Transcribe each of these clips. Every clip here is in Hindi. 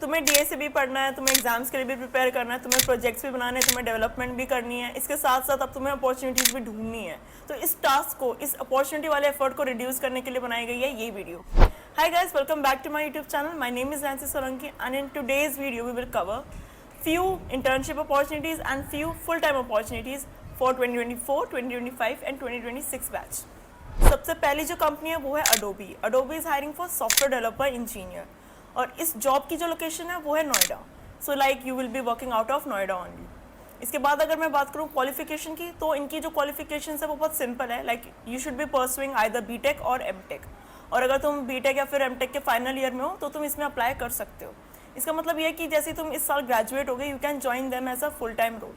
तुम्हें डीएसए भी पढ़ना है, तुम्हें एग्जाम्स के लिए भी प्रिपेयर करना है, तुम्हें प्रोजेक्ट्स भी बनाने हैं, तुम्हें डेवलपमेंट भी करनी है, इसके साथ साथ अब तुम्हें अपॉर्चुनिटीज़ भी ढूंढनी है। तो इस टास्क को, इस अपॉर्चुनिटी वाले एफर्ट को रिड्यूस करने के लिए बनाई गई है ये video. Hi guys, welcome back to my YouTube channel. My name is Nancy Solanki and in today's video we will cover few internship opportunities and few full-time opportunities for 2024, 2025 and 2026 batch. सबसे पहली जो कंपनी है वो है Adobe. Adobe is hiring for software developer engineer और इस जॉब की जो लोकेशन है वो है Noida. So like you will be working out of Noida only. इसके बाद अगर मैं बात करूँ क्वालिफिकेशन की, तो इनकी जो क्वालिफिकेशन है वो बहुत सिंपल है. Like you should be pursuing either BTech और एमटेक, और अगर तुम बीटेक या फिर एमटेक के फाइनल ईयर में हो तो तुम इसमें अप्लाई कर सकते हो. इसका मतलब ये है कि जैसे तुम इस साल ग्रेजुएट हो गए, you can join them as a full time role.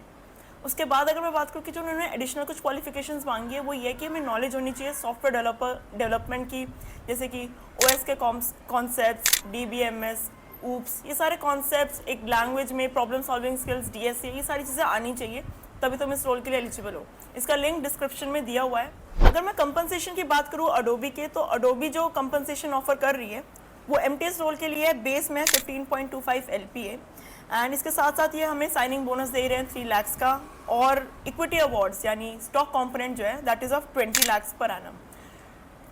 उसके बाद अगर मैं बात करूँ कि जो उन्होंने एडिशनल कुछ क्वालिफिकेशंस मांगी है वो ये है कि हमें नॉलेज होनी चाहिए सॉफ्टवेयर डेवलपमेंट की, जैसे कि ओएस के कॉन्सेप्ट्स, डीबीएमएस, ऊप्स, ये सारे कॉन्सेप्ट्स, एक लैंग्वेज में प्रॉब्लम सॉल्विंग स्किल्स, डीएसए, ये सारी चीज़ें आनी चाहिए, तभी तुम इस रोल के लिए एलिजिबल हो. इसका लिंक डिस्क्रिप्शन में दिया हुआ है. अगर मैं कंपनसेशन की बात करूँ अडोबी के, तो अडोबी जो कंपनसेशन ऑफर कर रही है वो एमटीएस रोल के लिए बेस में 15.25 LPA एंड इसके साथ साथ ये हमें साइनिंग बोनस दे रहे हैं 3 लाख का, और इक्विटी अवार्ड्स यानी स्टॉक कॉम्पोनेंट जो है that is of 20 lakh per annum.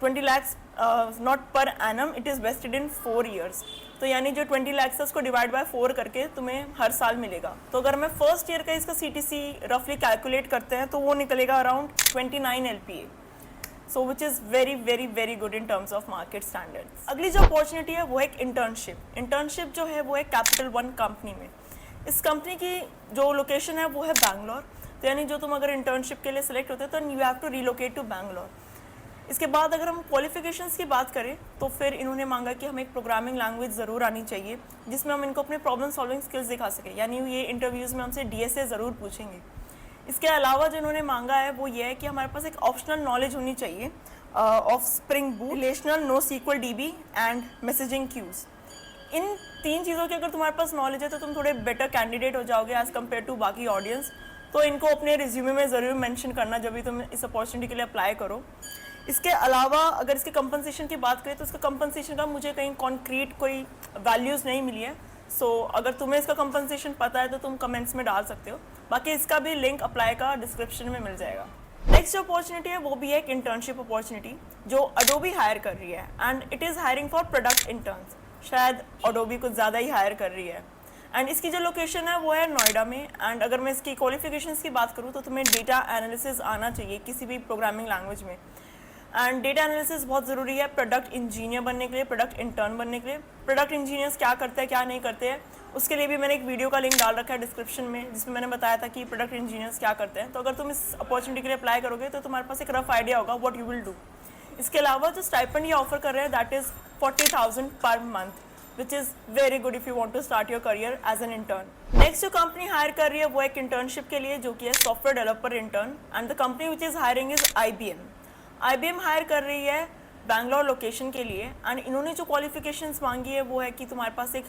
20 lakhs not per annum, it is vested in 4 years. तो यानी जो 20 lakhs है उसको डिवाइड बाय 4 करके तुम्हें हर साल मिलेगा. तो अगर मैं फर्स्ट ईयर का इसका CTC रफली कैलकुलेट करते हैं तो वो निकलेगा around 29 LPA. So which is very very very good in terms of market standards. अगली जो अपॉर्चुनिटी है वो है एक इंटर्नशिप. इंटर्नशिप जो है वो है कैपिटल वन कंपनी में. इस कंपनी की जो लोकेशन है वो है बैंगलोर. तो यानी जो तुम अगर इंटर्नशिप के लिए सिलेक्ट होते हो तो you have to relocate to Bangalore. इसके बाद अगर हम क्वालिफिकेशंस की बात करें तो फिर इन्होंने मांगा कि हमें एक प्रोग्रामिंग लैंग्वेज ज़रूर आनी चाहिए जिसमें हम इनको अपने प्रॉब्लम सॉल्विंग स्किल्स दिखा सकें. यानी ये इंटरव्यूज़ में हमसे डीएसए ज़रूर पूछेंगे. इसके अलावा जो इन्होंने मांगा है वो ये है कि हमारे पास एक ऑप्शनल नॉलेज होनी चाहिए of spring boot, relational, NoSQL DB and messaging queues. इन 3 चीज़ों की अगर तुम्हारे पास नॉलेज है तो तुम थोड़े बेटर कैंडिडेट हो जाओगे एज़ कम्पेयर टू बाकी ऑडियंस. तो इनको अपने रिज्यूमे में ज़रूर मेंशन करना जब भी तुम इस अपॉर्चुनिटी के लिए अप्लाई करो. इसके अलावा अगर इसके कंपनसेशन की बात करें तो इसका कंपनसेशन का मुझे कहीं कॉन्क्रीट कोई वैल्यूज़ नहीं मिली है. सो अगर तुम्हें इसका कंपनसेशन पता है तो तुम कमेंट्स में डाल सकते हो. बाकी इसका भी लिंक अप्लाई का डिस्क्रिप्शन में मिल जाएगा. नेक्स्ट जो अपॉर्चुनिटी है वो भी है एक इंटर्नशिप अपॉर्चुनिटी जो अडोबी हायर कर रही है and it is hiring for product interns. शायद अडोबी कुछ ज़्यादा ही हायर कर रही है एंड इसकी जो लोकेशन है वो है नोएडा में. एंड अगर मैं इसकी क्वालिफिकेशंस की बात करूँ तो तुम्हें डेटा एनालिसिस आना चाहिए किसी भी प्रोग्रामिंग लैंग्वेज में. एंड डेटा एनालिसिस बहुत ज़रूरी है प्रोडक्ट इंजीनियर बनने के लिए, प्रोडक्ट इंटर्न बनने के लिए. प्रोडक्ट इंजीनियर्स क्या करते हैं क्या नहीं करते हैं उसके लिए भी मैंने एक वीडियो का लिंक डाल रखा है डिस्क्रिप्शन में जिसमें मैंने बताया था कि प्रोडक्ट इंजीनियर्स क्या करते हैं. तो अगर तुम इस अपॉर्चुनिटी के लिए अप्लाई करोगे तो तुम्हारे पास एक रफ आइडिया होगा व्हाट यू विल डू. इसके अलावा जो स्टाइपेंड ये ऑफर कर रहे हैं that is 40,000 per month which is very good if you want to start your career as an intern. Next जो कंपनी हायर कर रही है वो एक इंटर्नशिप के लिए जो कि है software developer intern and the company which is hiring is IBM hire कर रही है बैंगलोर लोकेशन के लिए. एंड इन्होंने जो क्वालिफिकेशंस मांगी है वो है कि तुम्हारे पास एक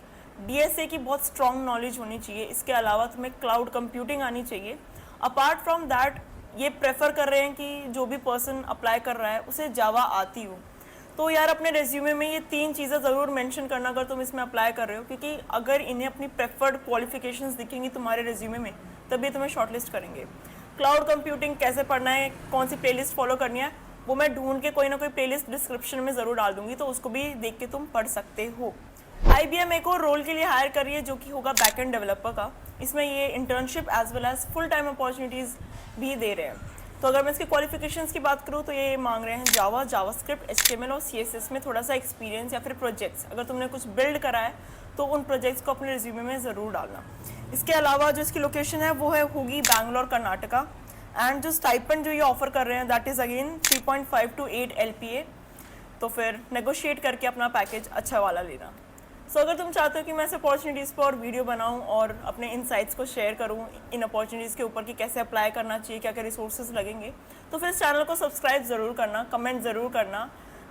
डीएसए की बहुत स्ट्रॉन्ग नॉलेज होनी चाहिए. इसके अलावा तुम्हें क्लाउड कंप्यूटिंग आनी चाहिए. अपार्ट फ्रॉम दैट ये प्रेफर कर रहे हैं कि जो भी पर्सन अप्लाई कर रहा है उसे जावा आती हो. तो यार अपने रेज्यूमे में ये 3 चीज़ें ज़रूर मेंशन करना अगर तुम इसमें अप्लाई कर रहे हो, क्योंकि अगर इन्हें अपनी प्रेफर्ड क्वालिफिकेशंस दिखेंगी तुम्हारे रेज्यूमे में तभी तुम्हें शॉर्टलिस्ट करेंगे. क्लाउड कंप्यूटिंग कैसे पढ़ना है, कौन सी प्लेलिस्ट फॉलो करनी है, वो मैं ढूंढ के कोई ना कोई प्लेलिस्ट डिस्क्रिप्शन में ज़रूर डाल दूंगी, तो उसको भी देख के तुम पढ़ सकते हो. IBM एक और रोल के लिए हायर कर रही है जो कि होगा बैकएंड डेवलपर का. इसमें ये internship as well as full time opportunities भी दे रहे हैं. तो अगर मैं इसकी क्वालिफिकेशंस की बात करूँ तो ये मांग रहे हैं जावास्क्रिप्ट, HTML और CSS में थोड़ा सा एक्सपीरियंस या फिर प्रोजेक्ट्स. अगर तुमने कुछ बिल्ड करा है तो उन प्रोजेक्ट्स को अपने रिज्यूमे में ज़रूर डालना. इसके अलावा जो इसकी लोकेशन है वो होगी बैंगलोर कर्नाटका. एंड जो स्टाइपेंड जो ये ऑफर कर रहे हैं that is again 3.5 to 8 LPA. तो फिर नेगोशिएट करके अपना पैकेज अच्छा वाला लेना. सो अगर तुम चाहते हो कि मैं इस अपॉर्चुनिटीज़ पर वीडियो बनाऊं और अपने इनसाइट्स को शेयर करूं इन अपॉर्चुनिटीज़ के ऊपर कि कैसे अप्लाई करना चाहिए, क्या क्या रिसोर्सेज लगेंगे, तो फिर इस चैनल को सब्सक्राइब ज़रूर करना, कमेंट ज़रूर करना.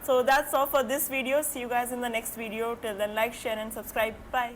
So that's all for this video. See you guys in the next video. Till then like, share and subscribe. Bye.